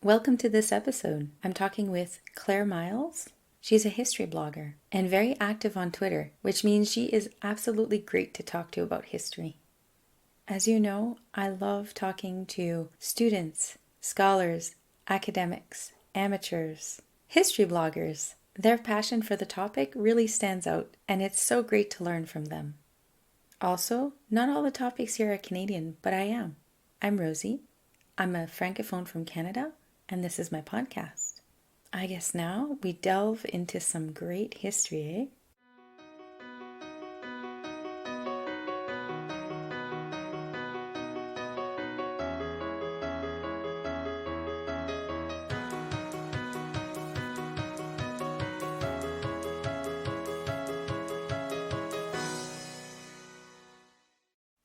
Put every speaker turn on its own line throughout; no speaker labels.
Welcome to this episode. I'm talking with Claire Miles. She's a history blogger and very active on Twitter, which means she is absolutely great to talk to about history. As you know, I love talking to students, scholars, academics, amateurs, history bloggers. Their passion for the topic really stands out, and it's so great to learn from them. Also, not all the topics here are Canadian, but I am. I'm Rosie. I'm a francophone from Canada, and this is my podcast. I guess now we delve into some great history, eh?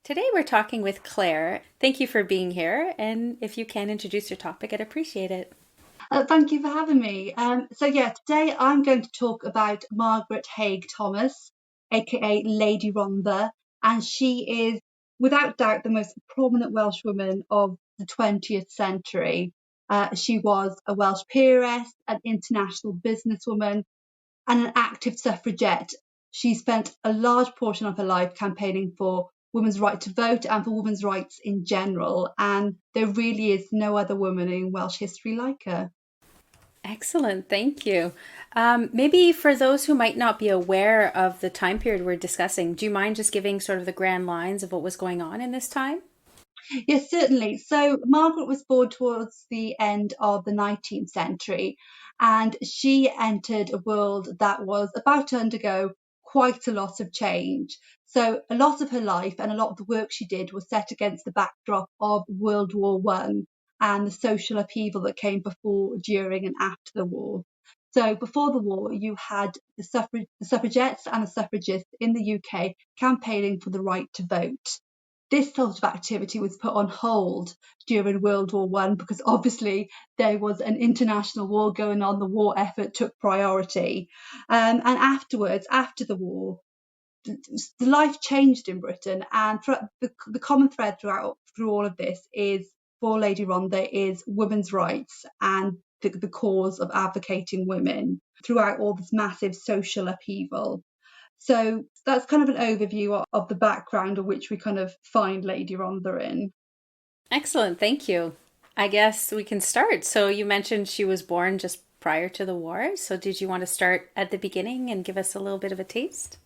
Today we're talking with Claire. Thank you for being here, and if you can introduce your topic, I'd appreciate it.
Thank you for having me. Today I'm going to talk about Margaret Haig Thomas, aka Lady Rhondda, and she is without doubt the most prominent Welsh woman of the 20th century. She was a Welsh peeress, an international businesswoman, and an active suffragette. She spent a large portion of her life campaigning for women's right to vote and for women's rights in general, and there really is no other woman in Welsh history like her.
Excellent, thank you. Maybe for those who might not be aware of the time period we're discussing, do you mind just giving sort of the grand lines of what was going on in this time?
Yes, certainly. So Margaret was born towards the end of the 19th century, and she entered a world that was about to undergo quite a lot of change. So a lot of her life and a lot of the work she did was set against the backdrop of World War One and the social upheaval that came before, during, and after the war. So before the war, you had the suffragettes and the suffragists in the UK campaigning for the right to vote. This sort of activity was put on hold during World War One because obviously there was an international war going on. The war effort took priority, and afterwards, after the war, the life changed in Britain, and the common thread through all of this is for Lady Rhondda is women's rights and the cause of advocating women throughout all this massive social upheaval. So that's kind of an overview of the background of which we kind of find Lady Rhondda in.
Excellent, thank you. I guess we can start. So you mentioned she was born just prior to the war. So did you want to start at the beginning and give us a little bit of a taste?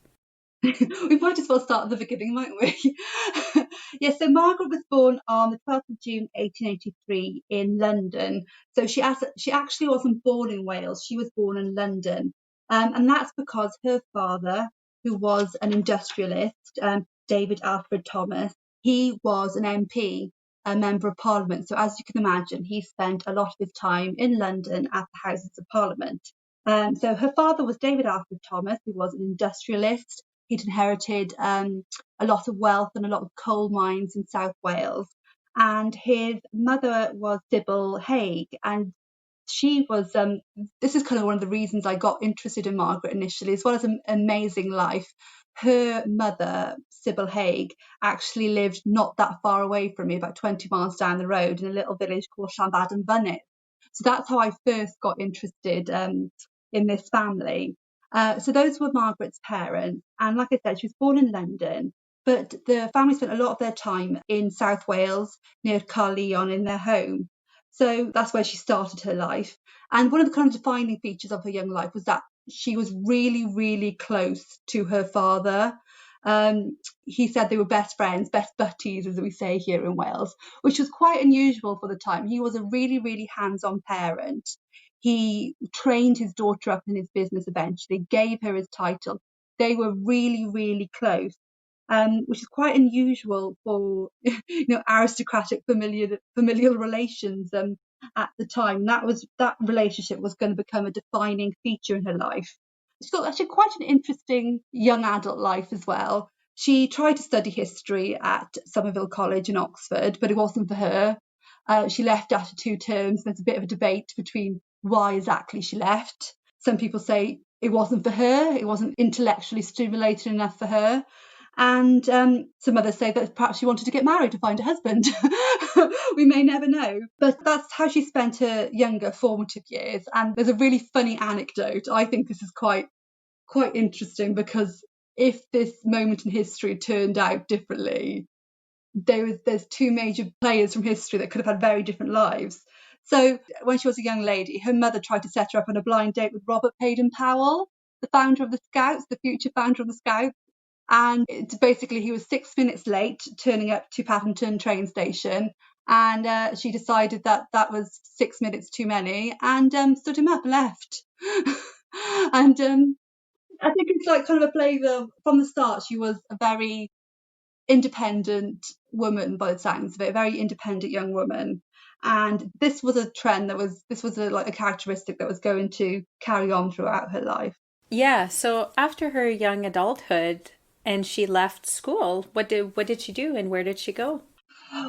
We might as well start at the beginning, mightn't we? Yeah, so Margaret was born on the 12th of June 1883 in London. So she actually wasn't born in Wales, she was born in London. And that's because her father, who was an industrialist, David Alfred Thomas, he was an MP, a Member of Parliament. So as you can imagine, he spent a lot of his time in London at the Houses of Parliament. So her father was David Alfred Thomas, who was an industrialist. He'd inherited a lot of wealth and a lot of coal mines in South Wales. And his mother was Sybil Haig, and she was this is kind of one of the reasons I got interested in Margaret initially, as well as an amazing life. Her mother, Sybil Haig, actually lived not that far away from me, about 20 miles down the road, in a little village called Llanbadarn Fynnyd. So that's how I first got interested in this family. So those were Margaret's parents, and like I said, she was born in London, but the family spent a lot of their time in South Wales near Carleon in their home. So that's where she started her life. And one of the kind of defining features of her young life was that she was really, really close to her father. He said they were best friends, best butties, as we say here in Wales, which was quite unusual for the time. He was a really, really hands-on parent. He trained his daughter up in his business eventually, gave her his title. They were really, really close. Which is quite unusual for aristocratic familial relations at the time. That relationship was going to become a defining feature in her life. She's got actually quite an interesting young adult life as well. She tried to study history at Somerville College in Oxford, but it wasn't for her. She left after 2 terms. There's a bit of a debate between why exactly she left. Some people say it wasn't for her, it wasn't intellectually stimulating enough for her. And some others say that perhaps she wanted to get married to find a husband. We may never know. But that's how she spent her younger formative years. And there's a really funny anecdote. I think this is quite interesting, because if this moment in history turned out differently, there's two major players from history that could have had very different lives. So when she was a young lady, her mother tried to set her up on a blind date with Robert Baden-Powell, the founder of the Scouts, the future founder of the Scouts. And basically, he was 6 minutes late turning up to Paddington train station. And she decided that that was 6 minutes too many, and stood him up and left. And I think it's like kind of a flavour from the start. She was a very independent woman, by the sounds of it, a very independent young woman. And this was a trend this was like a characteristic that was going to carry on throughout her life.
Yeah, so after her young adulthood and she left school, what did she do and where did she go?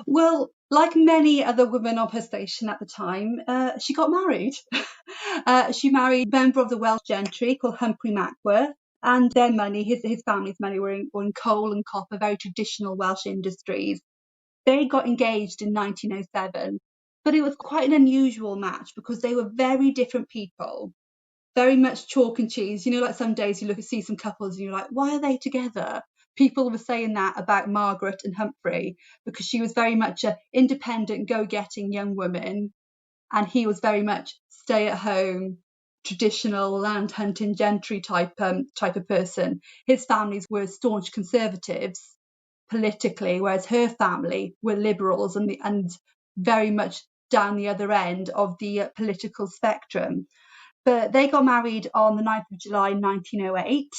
Well, like many other women of her station at the time, she got married. She married a member of the Welsh gentry called Humphrey Mackworth, and their money, his family's money, were in coal and copper, very traditional Welsh industries. They got engaged in 1907, but it was quite an unusual match because they were very different people, very much chalk and cheese. Like some days you see some couples and you're like, why are they together? People were saying that about Margaret and Humphrey, because she was very much an independent, go-getting young woman, and he was very much stay-at-home, traditional land hunting gentry type of person. His families were staunch conservatives politically, whereas her family were liberals and very much down the other end of the political spectrum. But they got married on the 9th of July 1908.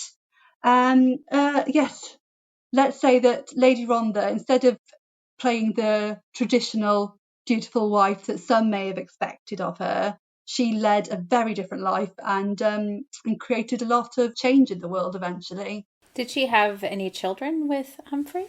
Yes, let's say that Lady Rhondda, instead of playing the traditional dutiful wife that some may have expected of her, she led a very different life and created a lot of change in the world eventually.
Did she have any children with Humphrey?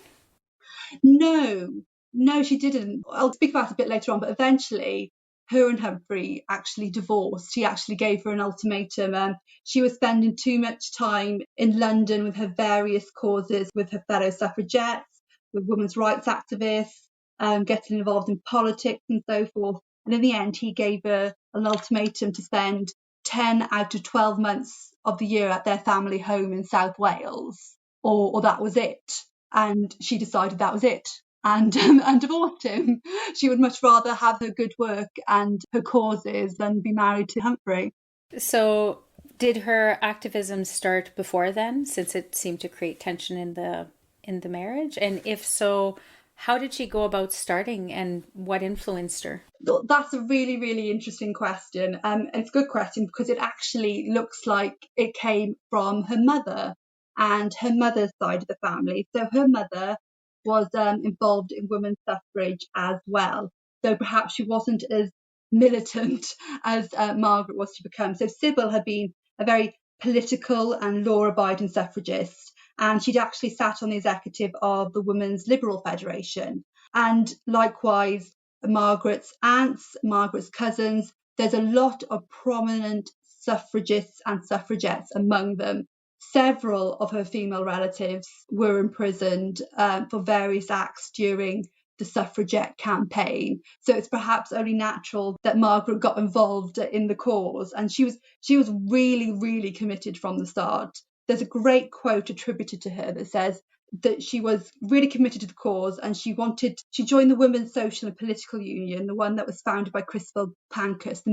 No, no, she didn't. I'll speak about it a bit later on, but eventually her and Humphrey actually divorced. He actually gave her an ultimatum. She was spending too much time in London with her various causes, with her fellow suffragettes, with women's rights activists, getting involved in politics and so forth. And in the end, he gave her an ultimatum to spend 10 out of 12 months of the year at their family home in South Wales, or that was it. And she decided that was it, and divorced him. She would much rather have her good work and her causes than be married to Humphrey.
So did her activism start before then, since it seemed to create tension in the marriage? And if so, how did she go about starting and what influenced her?
That's a really, really interesting question. And it's a good question because it actually looks like it came from her mother and her mother's side of the family. So her mother was involved in women's suffrage as well. So perhaps she wasn't as militant as Margaret was to become. So Sybil had been a very political and law-abiding suffragist, and she'd actually sat on the executive of the Women's Liberal Federation. And likewise, Margaret's aunts, Margaret's cousins. There's a lot of prominent suffragists and suffragettes among them. Several of her female relatives were imprisoned for various acts during the suffragette campaign. So it's perhaps only natural that Margaret got involved in the cause, and she was really, really committed from the start. There's a great quote attributed to her that says that she was really committed to the cause, and she joined the Women's Social and Political Union, the one that was founded by Christabel Pankhurst, the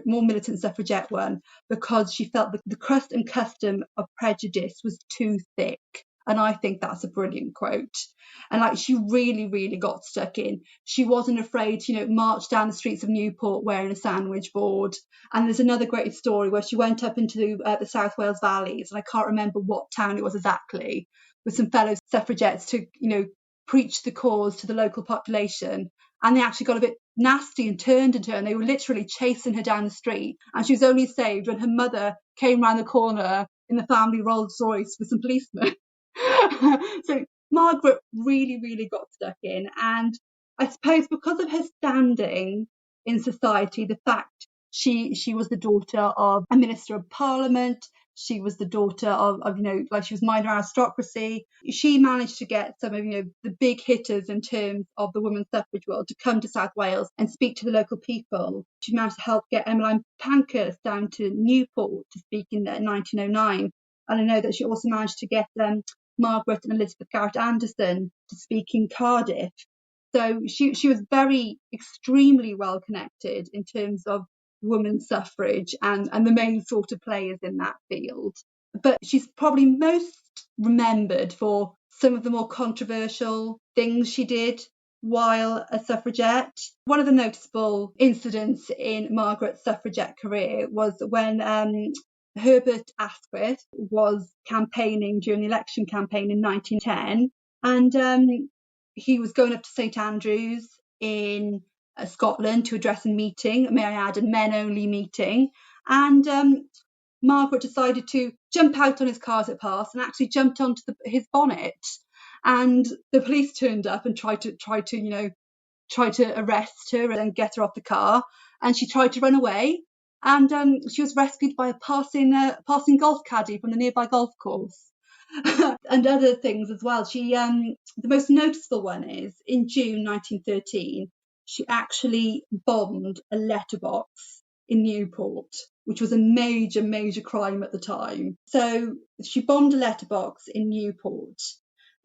more militant suffragette one, because she felt that the crust and custom of prejudice was too thick. And I think that's a brilliant quote. And like, she really, really got stuck in. She wasn't afraid to, march down the streets of Newport wearing a sandwich board. And there's another great story where she went up into the South Wales valleys, and I can't remember what town it was exactly, with some fellow suffragettes to, preach the cause to the local population. And they actually got a bit nasty and turned into her, and they were literally chasing her down the street. And she was only saved when her mother came round the corner in the family Rolls Royce with some policemen. So Margaret really, really got stuck in. And I suppose because of her standing in society, the fact she was the daughter of a minister of parliament, she was the daughter of like she was minor aristocracy. She managed to get some of the big hitters in terms of the women's suffrage world to come to South Wales and speak to the local people. She managed to help get Emmeline Pankhurst down to Newport to speak in 1909. And I know that she also managed to get Margaret and Elizabeth Garrett Anderson to speak in Cardiff. So she was very extremely well connected in terms of women's suffrage and the main sort of players in that field. But she's probably most remembered for some of the more controversial things she did while a suffragette. One of the noticeable incidents in Margaret's suffragette career was when Herbert Asquith was campaigning during the election campaign in 1910, and he was going up to St Andrews in Scotland to address a meeting, may I add, a men-only meeting, and Margaret decided to jump out on his car as it passed and actually jumped onto his bonnet, and the police turned up and tried to arrest her and get her off the car, and she tried to run away, and she was rescued by a passing golf caddy from the nearby golf course. And other things as well. The most noticeable one is in June 1913, she actually bombed a letterbox in Newport, which was a major crime at the time. So she bombed a letterbox in Newport,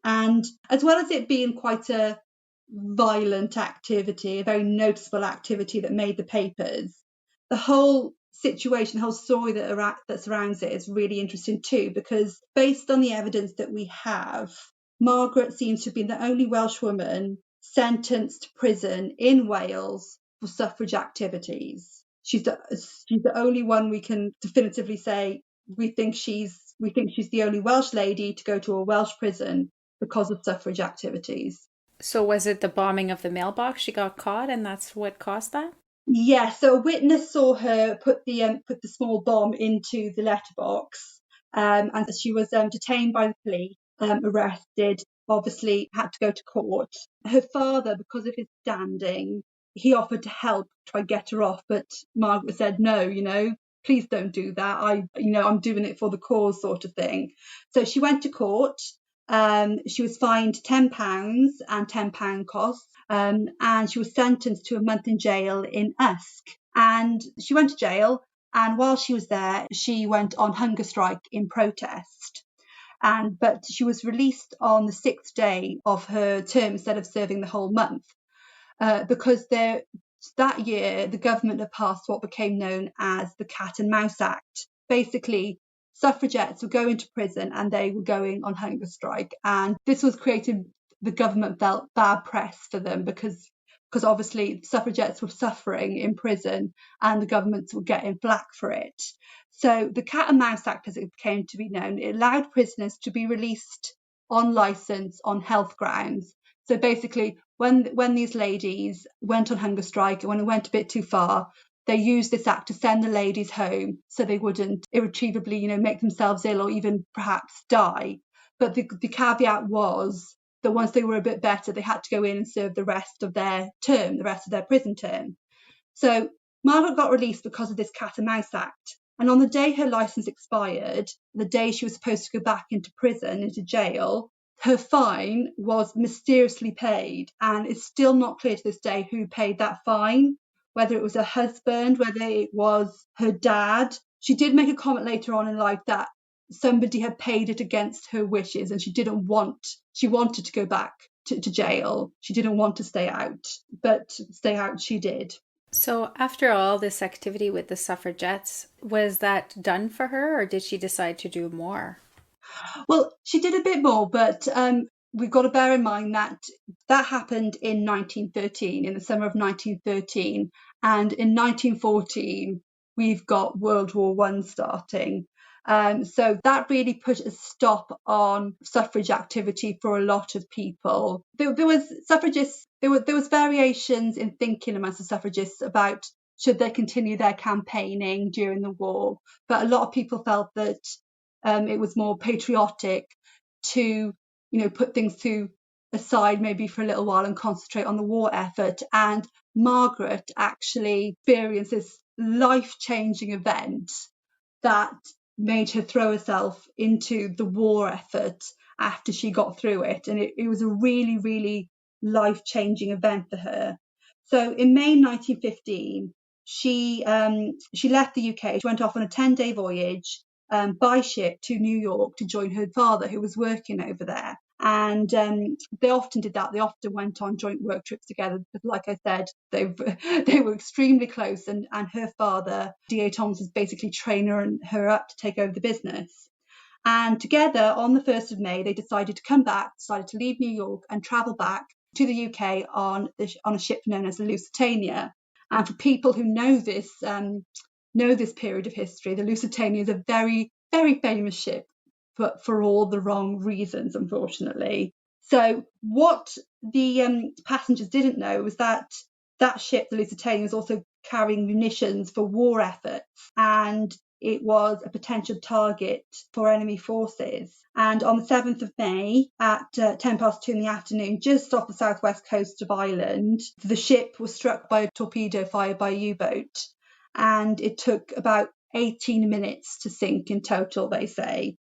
and as well as it being quite a violent activity, a very noticeable activity that made the papers, the whole situation, the whole story that surrounds it is really interesting too, because based on the evidence that we have, Margaret seems to have been the only Welsh woman sentenced to prison in Wales for suffrage activities. She's the only one we can definitively say we think she's the only Welsh lady to go to a Welsh prison because of suffrage activities.
So was it the bombing of the mailbox? She got caught and that's what caused that?
Yeah, so a witness saw her put the small bomb into the letterbox, and she was detained by the police, arrested, obviously had to go to court. Her father, because of his standing, he offered to help try get her off, but Margaret said no, please don't do that. I'm doing it for the cause, sort of thing. So she went to court. She was fined £10 and £10 costs. And she was sentenced to a month in jail in Usk. And she went to jail, and while she was there, she went on hunger strike in protest. But she was released on the 6th day of her term instead of serving the whole month, because that year the government had passed what became known as the Cat and Mouse Act. Basically, suffragettes were going to prison and they were going on hunger strike, and this was creating, the government felt, bad press for them because obviously suffragettes were suffering in prison and the governments were getting flack for it. So the Cat and Mouse Act, as it came to be known, it allowed prisoners to be released on licence on health grounds. So basically, when these ladies went on hunger strike, and when it went a bit too far, they used this act to send the ladies home so they wouldn't irretrievably, make themselves ill or even perhaps die. But the caveat was that once they were a bit better, they had to go in and serve the rest of their term, the rest of their prison term. So Margaret got released because of this Cat and Mouse Act. And on the day her licence expired, the day she was supposed to go back into prison, into jail, her fine was mysteriously paid. And it's still not clear to this day who paid that fine, whether it was her husband, whether it was her dad. She did make a comment later on in life that somebody had paid it against her wishes, and she wanted to go back to jail. She didn't want to stay out, but stay out she did.
So after all this activity with the suffragettes, was that done for her or did she decide to do more?
Well, she did a bit more, but we've got to bear in mind that happened in 1913, in the summer of 1913. And in 1914, we've got World War I starting. So that really put a stop on suffrage activity for a lot of people. There was suffragists. There was variations in thinking amongst the suffragists about should they continue their campaigning during the war, but a lot of people felt that it was more patriotic to, put things to aside maybe for a little while and concentrate on the war effort. And Margaret actually experienced this life-changing event that made her throw herself into the war effort after she got through it. And it was a really, really life-changing event for her. So in May 1915, she left the UK. She went off on a 10-day voyage by ship to New York to join her father, who was working over there. And they often did that. They often went on joint work trips together. But like I said, they were extremely close. And her father, D.A. Thomas, was basically training her up to take over the business. And together on the 1st of May, they decided to come back, decided to leave New York and travel back to the UK on a ship known as the Lusitania. And for people who know this period of history, the Lusitania is a very, very famous ship, but for all the wrong reasons, unfortunately. So what the passengers didn't know was that ship, the Lusitania, was also carrying munitions for war efforts, and it was a potential target for enemy forces. And on the 7th of May at 2:10 in the afternoon, just off the southwest coast of Ireland, the ship was struck by a torpedo fired by a U-boat, and it took about 18 minutes to sink in total, they say.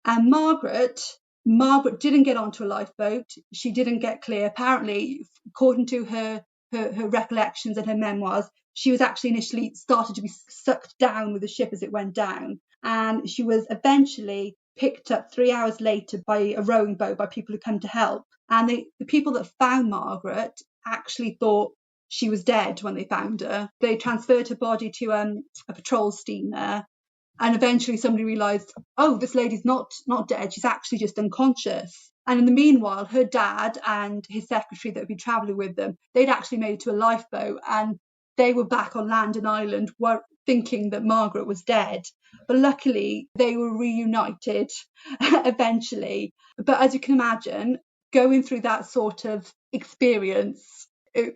And Margaret didn't get onto a lifeboat. She didn't get clear. Apparently, according to her recollections and her memoirs, she was actually initially started to be sucked down with the ship as it went down. And she was eventually picked up 3 hours later by a rowing boat, by people who come to help. And the people that found Margaret actually thought she was dead when they found her. They transferred her body to a patrol steamer. And eventually somebody realised, oh, this lady's not dead, she's actually just unconscious. And in the meanwhile, her dad and his secretary that had been travelling with them, they'd actually made it to a lifeboat, and they were back on land in Ireland, were thinking that Margaret was dead. But luckily, they were reunited eventually. But as you can imagine, going through that sort of experience,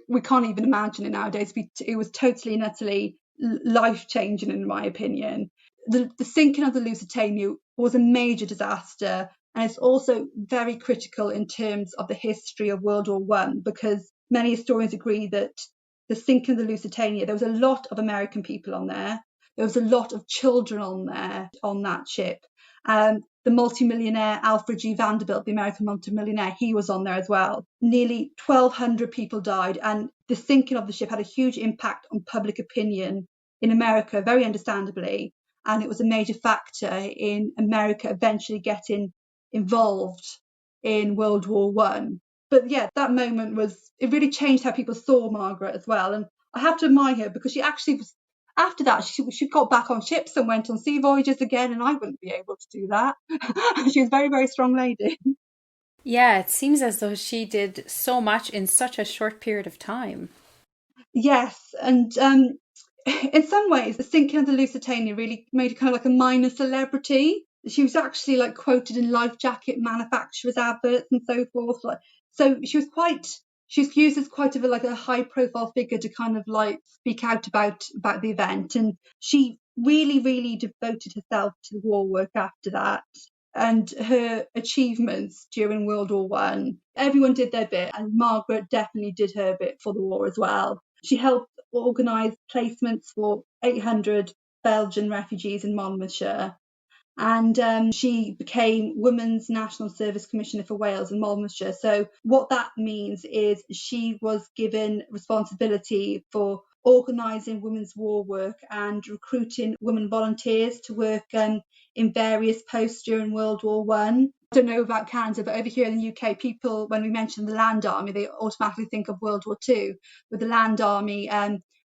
we can't even imagine it nowadays. It was totally and utterly life-changing, in my opinion. The sinking of the Lusitania was a major disaster, and it's also very critical in terms of the history of World War One, because many historians agree that the sinking of the Lusitania, there was a lot of American people on there. There was a lot of children on there, on that ship. The multimillionaire Alfred G. Vanderbilt, the American multimillionaire, he was on there as well. Nearly 1,200 people died, and the sinking of the ship had a huge impact on public opinion in America, very understandably. And it was a major factor in America eventually getting involved in World War One. But yeah, that moment it really changed how people saw Margaret as well. And I have to admire her, because she actually was, after that, she got back on ships and went on sea voyages again, and I wouldn't be able to do that. She was a very, very strong lady.
Yeah, it seems as though she did so much in such a short period of time.
Yes, and in some ways, the sinking of the Lusitania really made her kind of like a minor celebrity. She was actually like quoted in life jacket manufacturers' adverts and so forth. So she was used as quite a high profile figure to kind of like speak out about the event. And she really, really devoted herself to the war work after that. And her achievements during World War One, everyone did their bit, and Margaret definitely did her bit for the war as well. She helped organise placements for 800 Belgian refugees in Monmouthshire. And she became Women's National Service Commissioner for Wales and Monmouthshire. So what that means is she was given responsibility for organising women's war work and recruiting women volunteers to work in various posts during World War One. I don't know about Canada, but over here in the UK, people, when we mention the Land Army, they automatically think of World War Two, with the Land Army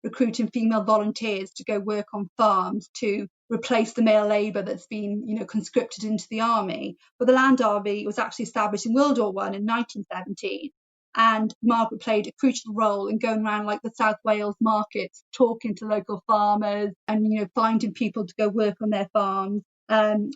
recruiting female volunteers to go work on farms to replace the male labour that's been, conscripted into the army. But the Land Army was actually established in World War One in 1917. And Margaret played a crucial role in going around like the South Wales markets, talking to local farmers and, finding people to go work on their farms.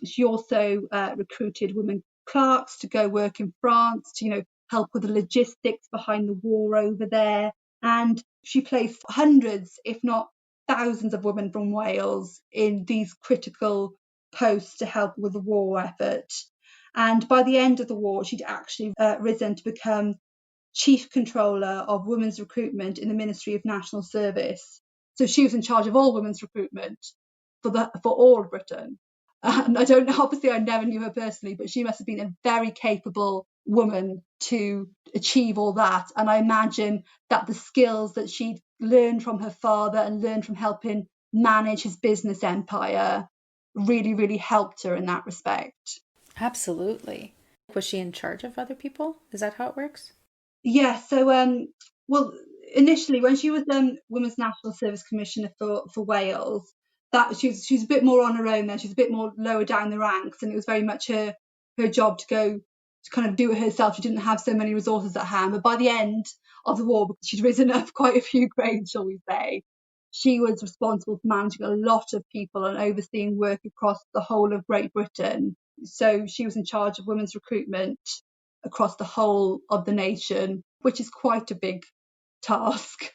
She also recruited women clerks to go work in France to, help with the logistics behind the war over there. And she placed hundreds, if not thousands, of women from Wales in these critical posts to help with the war effort. And by the end of the war, she'd actually risen to become Chief Controller of Women's Recruitment in the Ministry of National Service. So she was in charge of all women's recruitment for all of Britain. And I don't know, obviously I never knew her personally, but she must have been a very capable woman to achieve all that. And I imagine that the skills that she'd learned from her father and learned from helping manage his business empire really, really helped her in that respect.
Absolutely. Was she in charge of other people? Is that how it works?
Yeah, so well, initially when she was Women's National Service Commissioner for Wales, that she's a bit more on her own there. She's a bit more lower down the ranks, and it was very much her job to go to kind of do it herself. She didn't have so many resources at hand. But by the end of the war, because she'd risen up quite a few grades, shall we say, she was responsible for managing a lot of people and overseeing work across the whole of Great Britain. So she was in charge of women's recruitment across the whole of the nation, which is quite a big task.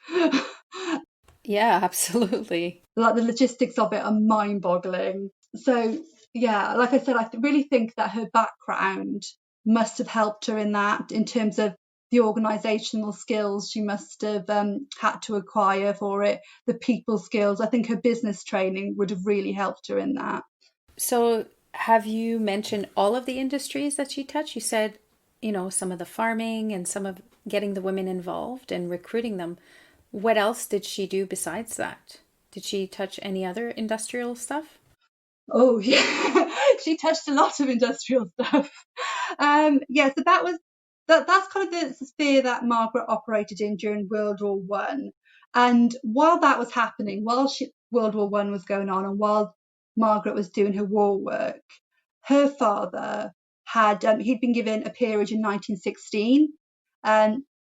Yeah, absolutely.
Like the logistics of it are mind-boggling. So yeah, like I said, I really think that her background must have helped her in that, in terms of the organizational skills she must have had to acquire for it, the people skills. I think her business training would have really helped her in that.
So, have you mentioned all of the industries that she touched? You said, some of the farming and some of getting the women involved and recruiting them. What else did she do besides that? Did she touch any other industrial stuff?
Oh yeah, she touched a lot of industrial stuff. Yeah, so that's kind of the sphere that Margaret operated in during World War One. And while that was happening, World War One was going on, and while Margaret was doing her war work, her father he'd been given a peerage in 1916,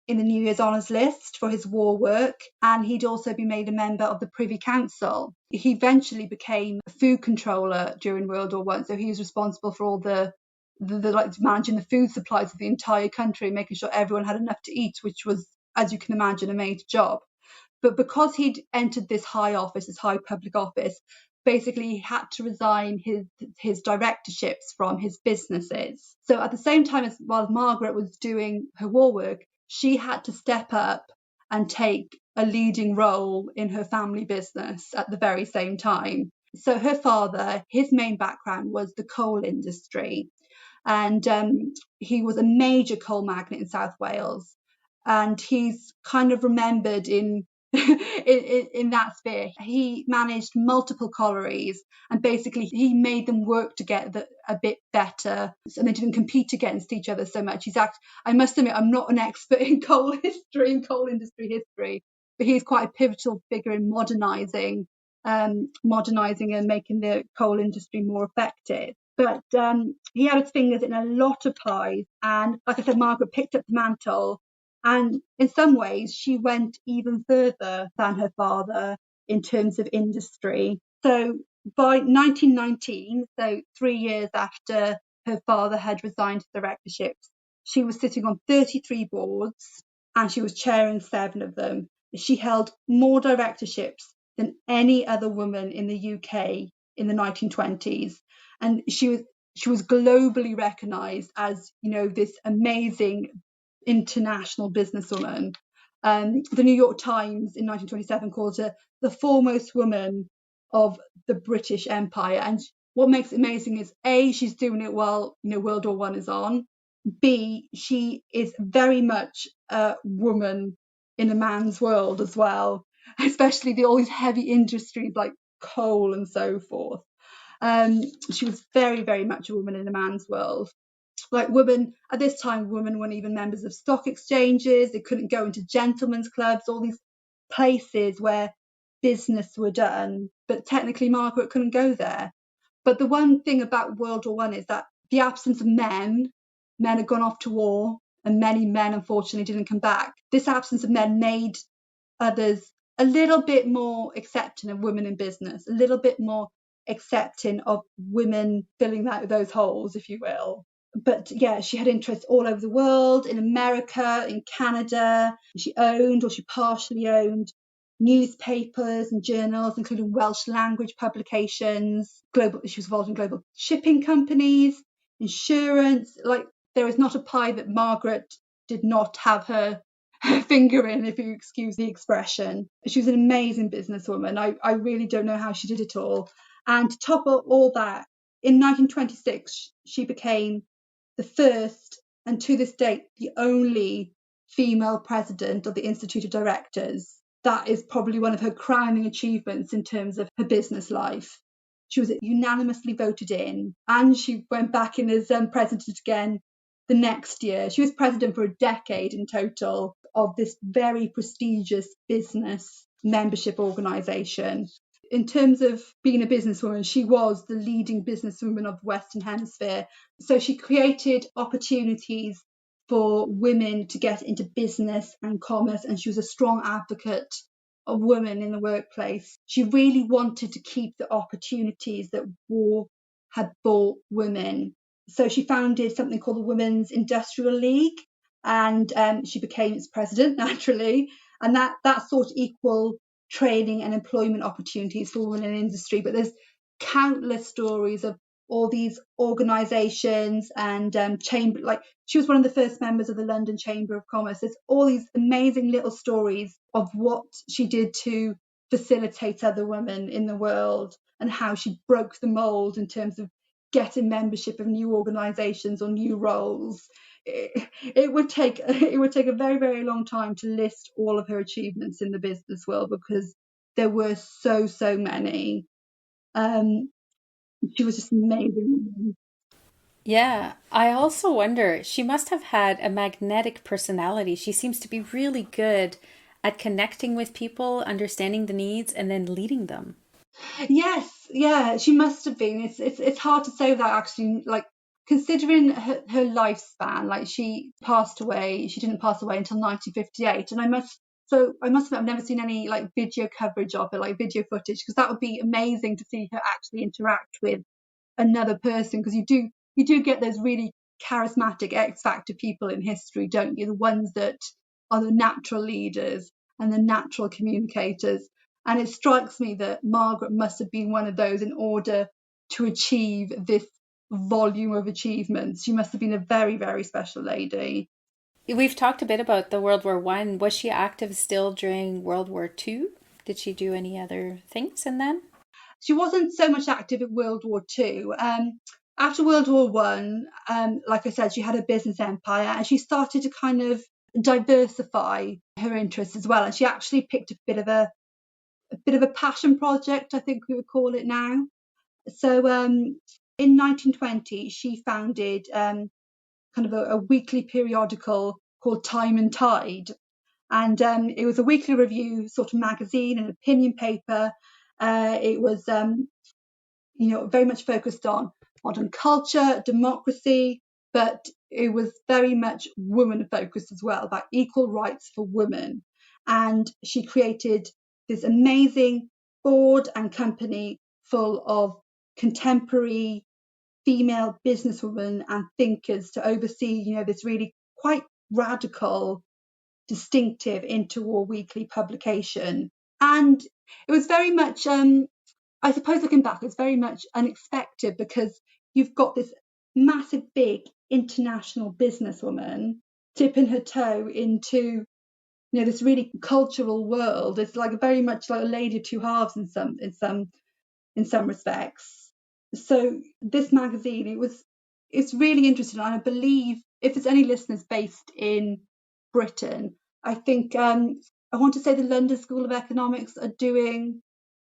in the New Year's Honours List for his war work, and he'd also been made a member of the Privy Council. He eventually became a food controller during World War One, so he was responsible for all the like managing the food supplies of the entire country, making sure everyone had enough to eat, which was, as you can imagine, a major job. But because he'd entered this high office, this high public office, basically he had to resign his directorships from his businesses. So at the same time, as while Margaret was doing her war work, she had to step up and take a leading role in her family business at the very same time. So her father, his main background was the coal industry, and he was a major coal magnate in South Wales, and he's kind of remembered in in that sphere. He managed multiple collieries, and basically he made them work together a bit better, and they didn't compete against each other so much. I must admit, I'm not an expert in coal history and coal industry history, but he's quite a pivotal figure in modernising and making the coal industry more effective. But he had his fingers in a lot of pies, and like I said, Margaret picked up the mantle, and in some ways she went even further than her father in terms of industry. So by 1919, so 3 years after her father had resigned the directorships, she was sitting on 33 boards and she was chairing 7 of them. She held more directorships than any other woman in the UK in the 1920s, and she was globally recognised as, this amazing international businesswoman. The New York Times in 1927 called her the foremost woman of the British Empire. And what makes it amazing is A, she's doing it while World War One is on. B, she is very much a woman in a man's world as well, especially all these heavy industries like coal and so forth. She was very, very much a woman in a man's world. Like women at this time, women weren't even members of stock exchanges. They couldn't go into gentlemen's clubs, all these places where business were done. But technically, Margaret couldn't go there. But the one thing about World War One is that the absence of men had gone off to war, and many men unfortunately didn't come back. This absence of men made others a little bit more accepting of women in business, a little bit more accepting of women filling those holes, if you will. But yeah, she had interests all over the world, in America, in Canada. She owned, or she partially owned, newspapers and journals, including Welsh language publications. She was involved in global shipping companies, insurance. Like, there is not a pie that Margaret did not have her finger in, if you excuse the expression. She was an amazing businesswoman. I really don't know how she did it all. And to top up all that, in 1926, she became the first, and to this date, the only female president of the Institute of Directors. That is probably one of her crowning achievements in terms of her business life. She was unanimously voted in, and she went back in as president again the next year. She was president for a decade in total of this very prestigious business membership organisation. In terms of being a businesswoman, she was the leading businesswoman of the Western Hemisphere. So she created opportunities for women to get into business and commerce, and she was a strong advocate of women in the workplace. She really wanted to keep the opportunities that war had brought women. So she founded something called the Women's Industrial League, and she became its president, naturally, and that sought equal training and employment opportunities for women in industry. But there's countless stories of all these organisations and chamber, like she was one of the first members of the London Chamber of Commerce. There's all these amazing little stories of what she did to facilitate other women in the world and how she broke the mold in terms of getting membership of new organisations or new roles. It would take a very, very long time to list all of her achievements in the business world because there were so many. She was just an amazing woman.
Yeah, I also wonder, she must have had a magnetic personality. She seems to be really good at connecting with people, understanding the needs, and then leading them.
Yes, yeah, she must have been. It's hard to say without actually like considering her lifespan. Like she passed away. She didn't pass away until 1958, and I must admit I've never seen any like video coverage of it, like video footage, because that would be amazing to see her actually interact with another person, because you do get those really charismatic X factor people in history, don't you? The ones that are the natural leaders and the natural communicators. And it strikes me that Margaret must have been one of those in order to achieve this volume of achievements. She must have been a very, very special lady.
We've talked a bit about the World War One. Was she active still during World War Two? Did she do any other things and then?
She wasn't so much active in World War Two. After World War One, like I said, she had a business empire and she started to kind of diversify her interests as well. And she actually picked a bit of a passion project, I think we would call it now. So in 1920, she founded kind of a weekly periodical called Time and Tide. And it was a weekly review sort of magazine, an opinion paper. It was very much focused on modern culture, democracy, but it was very much woman focused as well, about equal rights for women. And she created this amazing board and company full of contemporary female businesswomen and thinkers to oversee, this really quite radical, distinctive interwar weekly publication. And it was very much I suppose looking back, it's very much unexpected because you've got this massive, big international businesswoman dipping her toe into this really cultural world. It's like very much like a lady of two halves in some respects. So this magazine, it's really interesting, and I believe if there's any listeners based in Britain, I think I want to say the London School of Economics are doing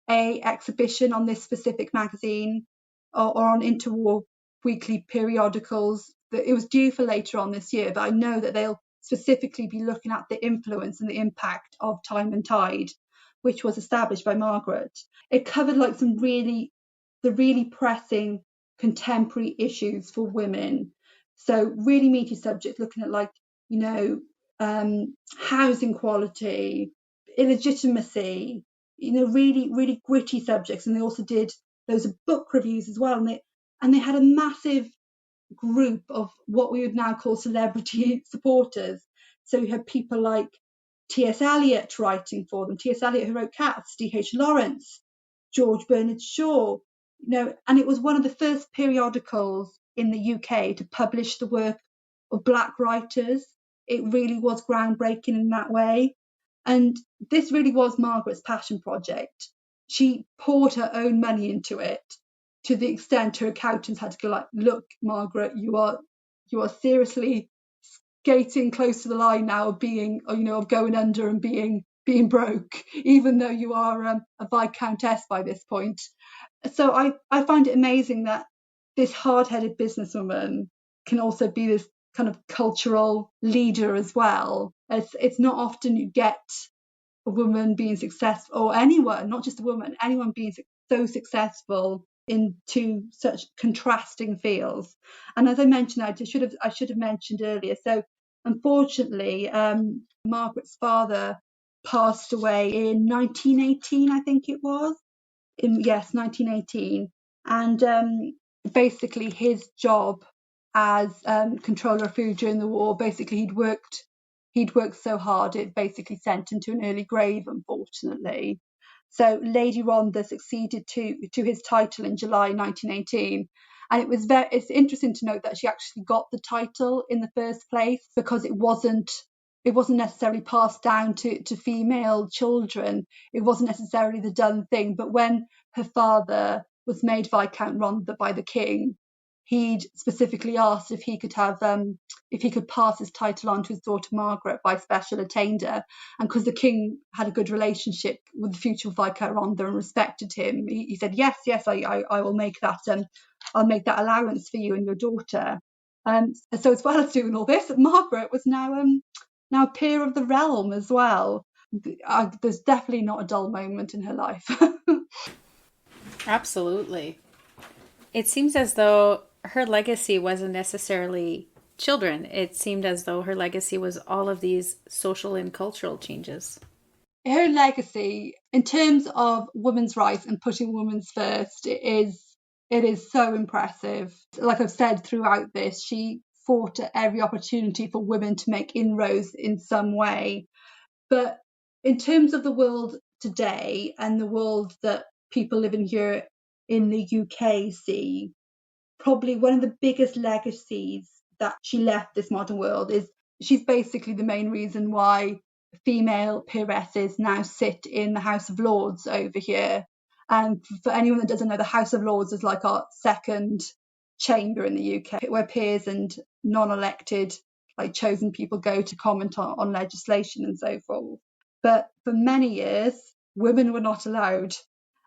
a exhibition on this specific magazine or on interwar weekly periodicals. That it was due for later on this year, but I know that they'll specifically be looking at the influence and the impact of Time and Tide, which was established by Margaret. It covered like the really pressing contemporary issues for women. So really meaty subjects looking at like, housing quality, illegitimacy, really, really gritty subjects. And they also did loads of book reviews as well. And they had a massive group of what we would now call celebrity supporters. So you had people like T.S. Eliot writing for them, T.S. Eliot who wrote Cats, D.H. Lawrence, George Bernard Shaw, and it was one of the first periodicals in the UK to publish the work of Black writers. It really was groundbreaking in that way. And this really was Margaret's passion project. She poured her own money into it. to the extent her accountants had to go like, look, Margaret, you are seriously skating close to the line now of being, of going under and being broke, even though you are a viscountess by this point. So I find it amazing that this hard-headed businesswoman can also be this kind of cultural leader as well. It's not often you get a woman being successful, or anyone, not just a woman, anyone being so successful in two such contrasting fields. And as I mentioned, I should have mentioned earlier. So unfortunately, Margaret's father passed away in 1918, I think it was. Yes, 1918. And basically his job as controller of food during the war, basically he'd worked so hard it basically sent him to an early grave, unfortunately. So Lady Rhondda succeeded to his title in July 1918. And it's interesting to note that she actually got the title in the first place, because it wasn't necessarily passed down to female children. It wasn't necessarily the done thing. But when her father was made Viscount Rhondda by the king, he'd specifically asked if he could pass his title on to his daughter Margaret by special attainder. And because the king had a good relationship with the future Viscount Rhondda and respected him, he said, yes, I will make that. I'll make that allowance for you and your daughter. So as well as doing all this, Margaret was now peer of the realm as well. There's definitely not a dull moment in her life.
Absolutely. It seems as though her legacy wasn't necessarily children. It seemed as though her legacy was all of these social and cultural changes.
Her legacy, in terms of women's rights and putting women first, it is so impressive. Like I've said throughout this, she fought at every opportunity for women to make inroads in some way. But in terms of the world today and the world that people living here in the UK see, probably one of the biggest legacies that she left this modern world is she's basically the main reason why female peeresses now sit in the House of Lords over here. And for anyone that doesn't know, the House of Lords is like our second chamber in the UK, where peers and non-elected, like chosen people, go to comment on legislation and so forth. But for many years, women were not allowed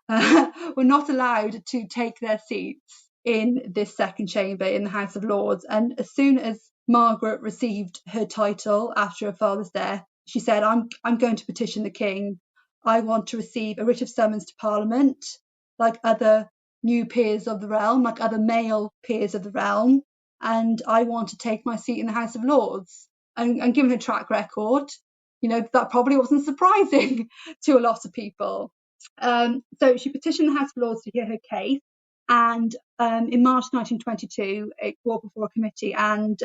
to take their seats in this second chamber in the House of Lords. And as soon as Margaret received her title after her father's death, she said, I'm going to petition the king. I want to receive a writ of summons to Parliament, like other new peers of the realm, like other male peers of the realm, and I want to take my seat in the House of Lords. And given her track record, that probably wasn't surprising to a lot of people. So she petitioned the House of Lords to hear her case, and in March 1922 it brought before a committee, and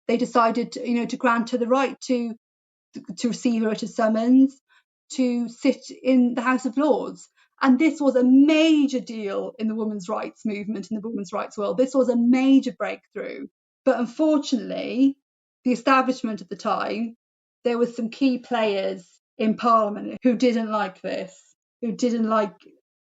they decided to grant her the right to receive a writ of summons to sit in the House of Lords. And this was a major deal in the women's rights movement, in the women's rights world. This was a major breakthrough. But unfortunately, the establishment at the time, there were some key players in Parliament who didn't like this, who didn't like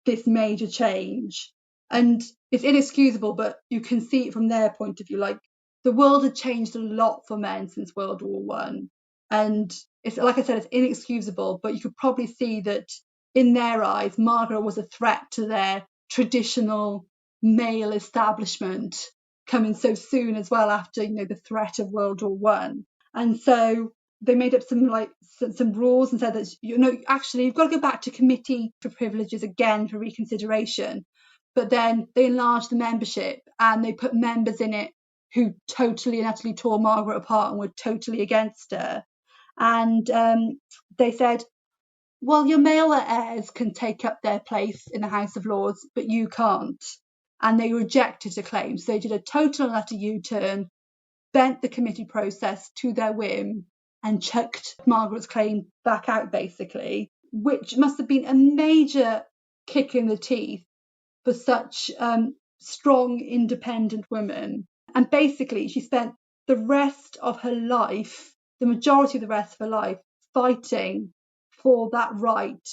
this major change. And it's inexcusable, but you can see it from their point of view. Like, the world had changed a lot for men since World War One. And it's, like I said, it's inexcusable, but you could probably see that in their eyes, Margaret was a threat to their traditional male establishment, coming so soon as well after the threat of World War One. And so they made up some rules and said that actually you've got to go back to committee for privileges again for reconsideration. But then they enlarged the membership and they put members in it who totally and utterly tore Margaret apart and were totally against her. And they said, well, your male heirs can take up their place in the House of Lords, but you can't. And they rejected the claim. So they did a total and utter U-turn, bent the committee process to their whim, and chucked Margaret's claim back out, basically, which must have been a major kick in the teeth for such strong, independent women. And basically, she spent the rest of her life, the majority of the rest of her life, fighting for that right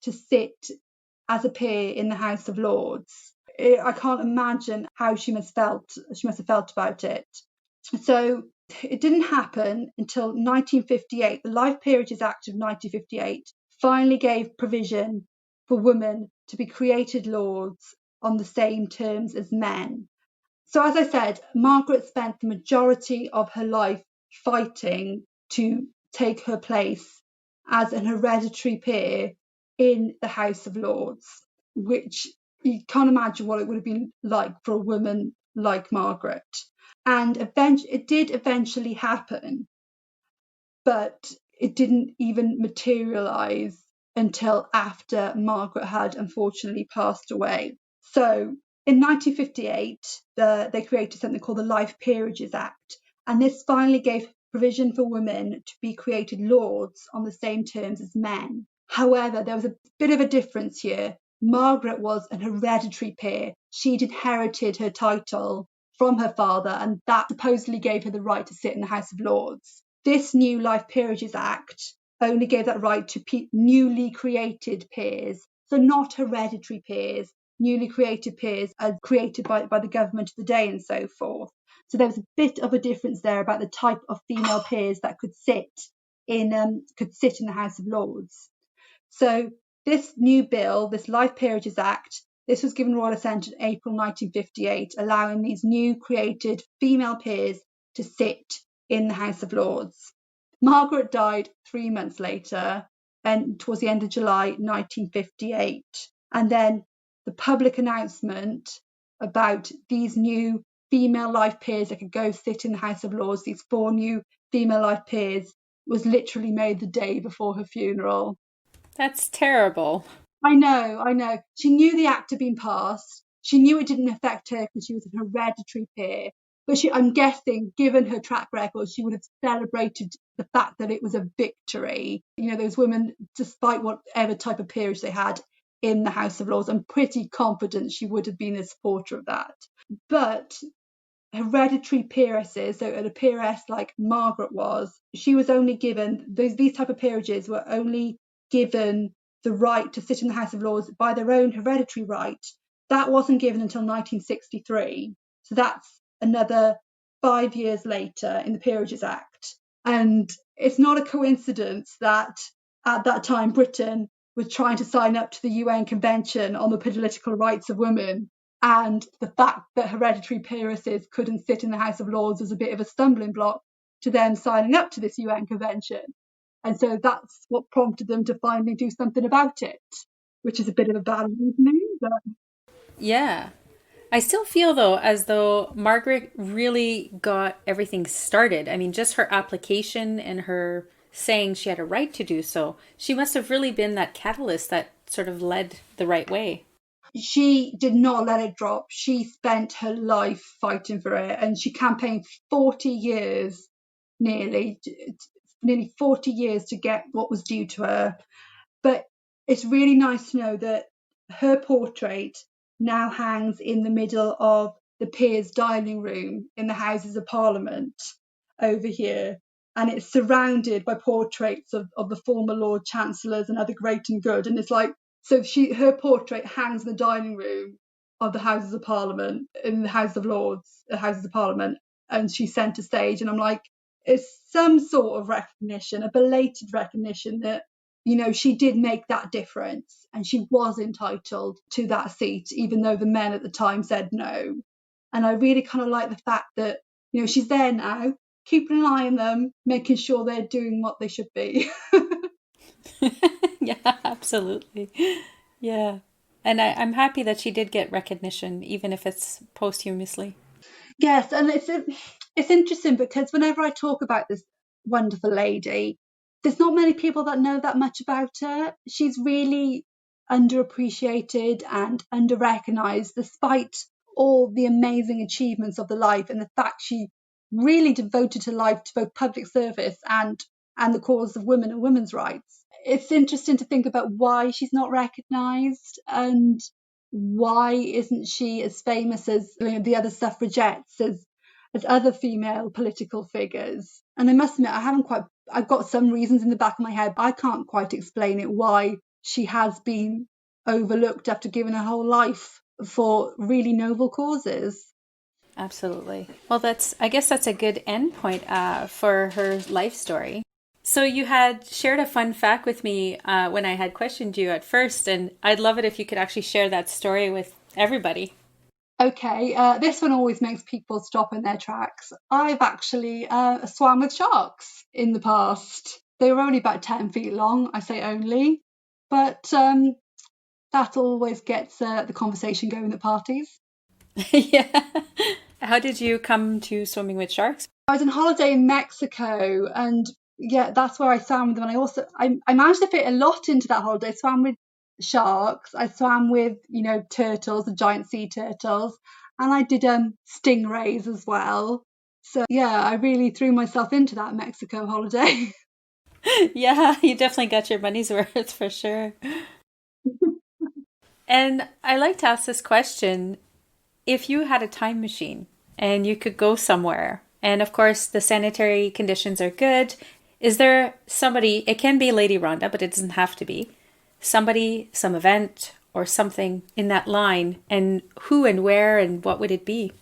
to sit as a peer in the House of Lords. I can't imagine how she must have felt about it. So it didn't happen until 1958. The Life Peerages Act of 1958 finally gave provision for women to be created lords on the same terms as men. So, as I said, Margaret spent the majority of her life fighting to take her place as an hereditary peer in the House of Lords, which you can't imagine what it would have been like for a woman like Margaret. And it did eventually happen, but it didn't even materialise until after Margaret had unfortunately passed away. So in 1958, they created something called the Life Peerages Act, and this finally gave provision for women to be created lords on the same terms as men. However, there was a bit of a difference here. Margaret was an hereditary peer. She'd inherited her title from her father, and that supposedly gave her the right to sit in the House of Lords. This new Life Peerages Act only gave that right to newly created peers, so not hereditary peers, newly created peers as created by the government of the day and so forth. So there was a bit of a difference there about the type of female peers that could sit in the House of Lords. So this new bill, this Life Peerages Act, this was given royal assent in April 1958, allowing these new created female peers to sit in the House of Lords. Margaret died 3 months later, and towards the end of July 1958. And then the public announcement about these new female life peers that could go sit in the House of Lords, these 4 new female life peers, was literally made the day before her funeral.
That's terrible.
I know. She knew the act had been passed. She knew it didn't affect her because she was an hereditary peer. But I'm guessing, given her track record, she would have celebrated the fact that it was a victory. You know, those women, despite whatever type of peerage they had in the House of Lords, I'm pretty confident she would have been a supporter of that. But hereditary peeresses, so a peeress like Margaret was, she was only given, these type of peerages were only given the right to sit in the House of Lords by their own hereditary right. That wasn't given until 1963. So that's another 5 years later in the Peerages Act. And it's not a coincidence that at that time Britain was trying to sign up to the UN Convention on the Political Rights of Women. And the fact that hereditary peeresses couldn't sit in the House of Lords was a bit of a stumbling block to them signing up to this UN convention. And so that's what prompted them to finally do something about it, which is a bit of a bad reasoning. But
Yeah. I still feel, though, as though Margaret really got everything started. I mean, just her application and her saying she had a right to do so, she must have really been that catalyst that sort of led the right way.
she did not let it drop. She spent her life fighting for it, and she campaigned 40 years, nearly 40 years to get what was due to her. But it's really nice to know that her portrait now hangs in the middle of the Peers' dining room in the Houses of Parliament over here. And it's surrounded by portraits of the former Lord Chancellors and other great and good. And it's like, so her portrait hangs in the dining room of the Houses of Parliament, in the House of Lords, the Houses of Parliament, and she's centre stage. And I'm like, it's some sort of recognition, a belated recognition that, you know, she did make that difference and she was entitled to that seat, even though the men at the time said no. And I really kind of like the fact that, you know, she's there now, keeping an eye on them, making sure they're doing what they should be.
Yeah, absolutely. Yeah. And I'm happy that she did get recognition, even if it's posthumously.
Yes, and it's interesting because whenever I talk about this wonderful lady, there's not many people that know that much about her. She's really underappreciated and under-recognised, despite all the amazing achievements of the life and the fact she really devoted her life to both public service and the cause of women and women's rights. It's interesting to think about why she's not recognised and why isn't she as famous as, you know, the other suffragettes, as other female political figures. And I must admit, I've got some reasons in the back of my head, but I can't quite explain it, why she has been overlooked after giving her whole life for really noble causes.
Absolutely. Well, I guess that's a good end point for her life story. So you had shared a fun fact with me when I had questioned you at first, and I'd love it if you could actually share that story with everybody.
Okay, this one always makes people stop in their tracks. I've actually swam with sharks in the past. They were only about 10 feet long, I say only, but that always gets the conversation going at parties.
Yeah. How did you come to swimming with sharks?
I was on holiday in Mexico, and yeah, that's where I swam with them. And I managed to fit a lot into that holiday. I swam with sharks. I swam with turtles, the giant sea turtles, and I did stingrays as well. So yeah, I really threw myself into that Mexico holiday.
Yeah, you definitely got your money's worth for sure. And I like to ask this question. If you had a time machine and you could go somewhere, and of course the sanitary conditions are good, is there somebody, it can be Lady Rhondda, but it doesn't have to be, somebody, some event, or something in that line, and who and where and what would it be?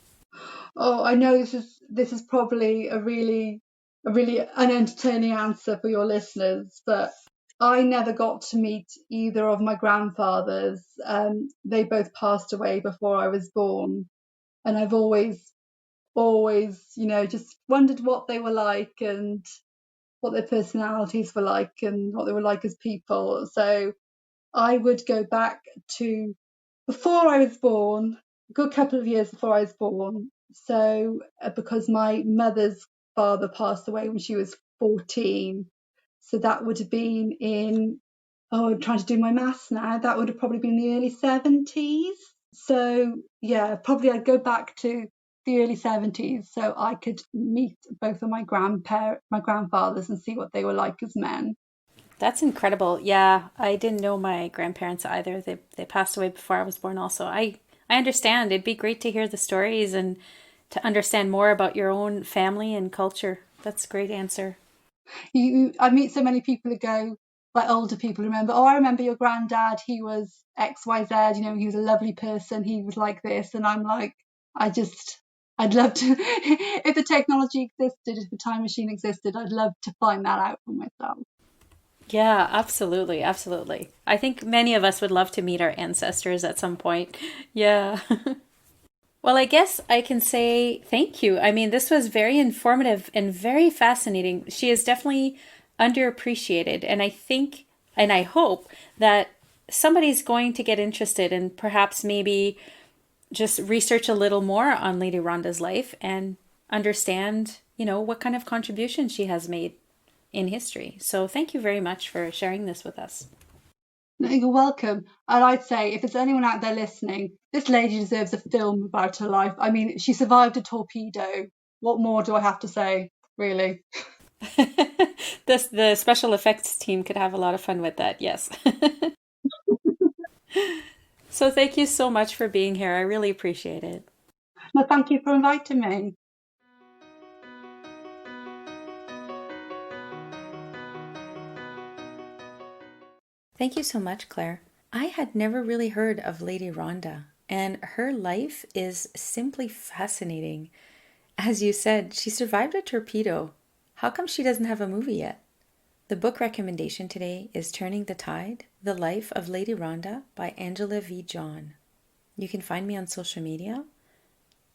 Oh, I know this is probably a really unentertaining answer for your listeners, but I never got to meet either of my grandfathers. They both passed away before I was born, and I've always, just wondered what they were like and what their personalities were like and what they were like as people. So I would go back to before I was born, a good couple of years before I was born. So, because my mother's father passed away when she was 14, so that would have been I'm trying to do my maths now, that would have probably been the early 70s. So, yeah, probably I'd go back to the early 70s so I could meet both of my grandfathers and see what they were like as men.
That's incredible. Yeah, I didn't know my grandparents either. They passed away before I was born also. I understand. It'd be great to hear the stories and to understand more about your own family and culture. That's a great answer.
I meet so many people who go, like older people who remember, oh, I remember your granddad, he was XYZ, he was a lovely person, he was like this. And I'm like, I just, I'd love to, if the technology existed, if the time machine existed, I'd love to find that out for myself.
Yeah, absolutely, absolutely. I think many of us would love to meet our ancestors at some point. Yeah. Well, I guess I can say thank you. I mean, this was very informative and very fascinating. She is definitely underappreciated, and I think and I hope that somebody's going to get interested and perhaps maybe just research a little more on Lady Rhonda's life and understand, what kind of contribution she has made in history. So, thank you very much for sharing this with us.
No, you're welcome. And I'd say if there's anyone out there listening, this lady deserves a film about her life. I mean, she survived a torpedo. What more do I have to say, really?
The special effects team could have a lot of fun with that. Yes. So thank you so much for being here. I really appreciate it.
No, thank you for inviting me.
Thank you so much, Claire. I had never really heard of Lady Rhondda, and her life is simply fascinating. As you said, she survived a torpedo. How come she doesn't have a movie yet? The book recommendation today is Turning the Tide: The Life of Lady Rhondda by Angela V. John. You can find me on social media,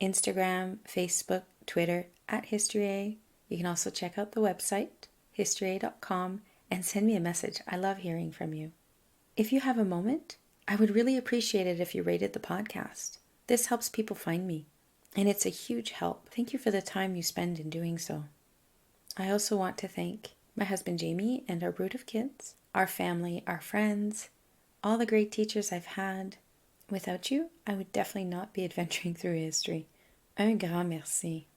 Instagram, Facebook, Twitter, at HistoryA. You can also check out the website, historya.com, and send me a message. I love hearing from you. If you have a moment, I would really appreciate it if you rated the podcast. This helps people find me, and it's a huge help. Thank you for the time you spend in doing so. I also want to thank my husband Jamie and our brood of kids, our family, our friends, all the great teachers I've had. Without you, I would definitely not be adventuring through history. Un grand merci.